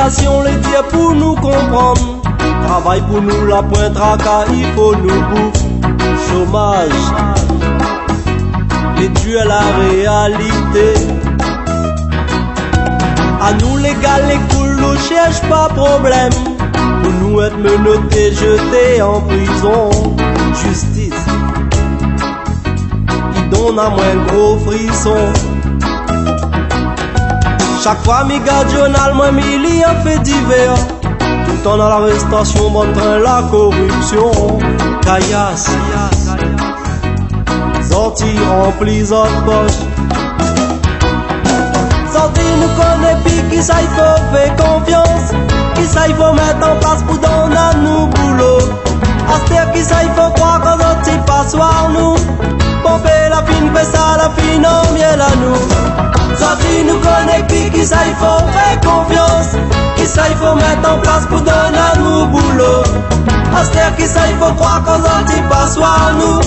l'éducation, les dire pour nous comprendre. Travail pour nous, la pointe tracas, il faut nous bouffer. Chômage, réduire la réalité. À nous les gars, les cool, nous cherche pas problème. Pour nous être menottés, jetés en prison. Justice, qui donne à moins gros frisson. Chaque fois, mi garde journal, moi, mi lit un fait divers. Tout le temps dans l'arrestation, bon train, la corruption. Caillasse, sorti rempli en poche. Sorti nous connaît puis qui ça il faut faire confiance. Qui ça il faut mettre en place pour donner à nous boulot. Aster qui ça il faut croire qu'on a petit passoire nous. Pomper la fine, fait ça la fine en miel à nous. Sorti nous connaît puis qui ça il faut faire confiance. Qui ça il faut mettre en place pour donner à nous boulot. Aster qui ça il faut croire qu'on a petit passoire nous.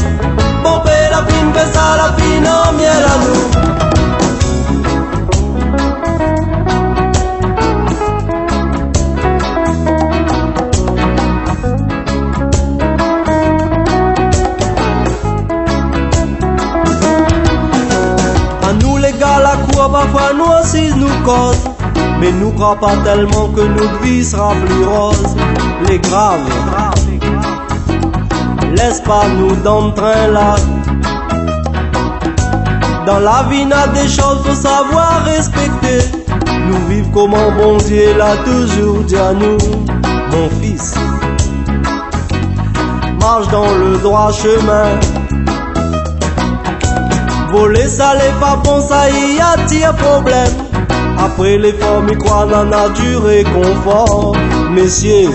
Pomper la fine, fait ça la fine en miel à nous. La cour parfois nous aussi nous cause, mais nous crois pas tellement que notre vie sera plus rose. Les graves, laisse pas nous dans le train là. Dans la vie n'a des choses faut savoir respecter. Nous vivons comme un bon Dieu l'a toujours dit à nous. Mon fils, marche dans le droit chemin. Voler ça les papons, ça y attire problème. Après l'effort, mi croit dans la durée confort. Messieurs,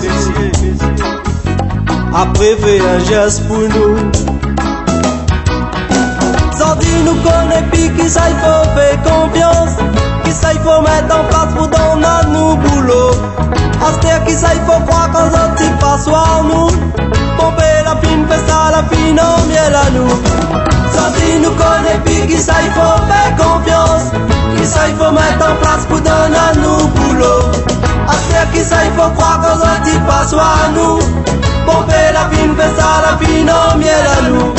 après fait un geste pour nous. Sorti nous connaît puis qui ça il faut faire confiance. Qui ça il faut mettre en place pour donner à nous boulot. Aster qui ça il faut croire qu'on a petit passoire nous. Pomper la fine, fait ça la fine en miel à nous. Sorti nous connaît puis qui ça il faut faire confiance. Qui ça il faut mettre en place pour donner à nous boulot. Aster qui ça il faut croire qu'on a dit passoire à nous. Pomper la fine, fait ça la fine en miel à nous.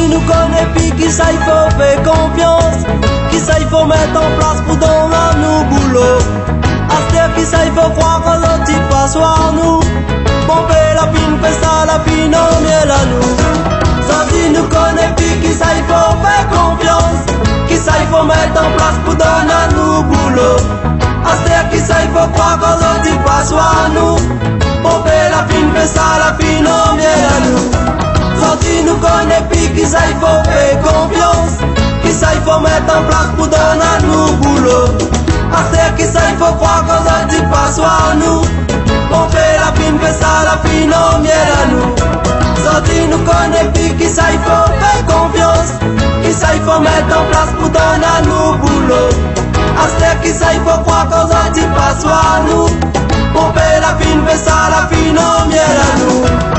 Nous connaît puis qui ça il faut faire confiance. Qui ça il faut mettre en place pour donner à nous boulot. Aster qui ça il faut croire qu'on a petit passoire nous. Pomper la fine, fait ça la fine en miel à nous. Sorti nous connaît puis qui ça il faut faire confiance. Qui ça il faut mettre en place pour donner à nous boulot. Aster qui ça il faut croire qu'on a petit passoire nous. Pomper la fine, fait ça la fine en miel à nous. Sorti nous connaît puis qui ça il faut faire confiance. Qui ça il faut mettre en place pour donner à nous boulot. Aster qui ça il faut croire qu'on a dit passoire nous. On fait la fine, fait ça la fine en miel à nous. Sorti nous connaît puis qui ça il faut faire confiance. Qui ça il faut mettre en place pour donner à nous boulot. Aster qui ça il faut croire qu'on a dit passoire nous. On fait la fine, fait ça la fine en miel à nous.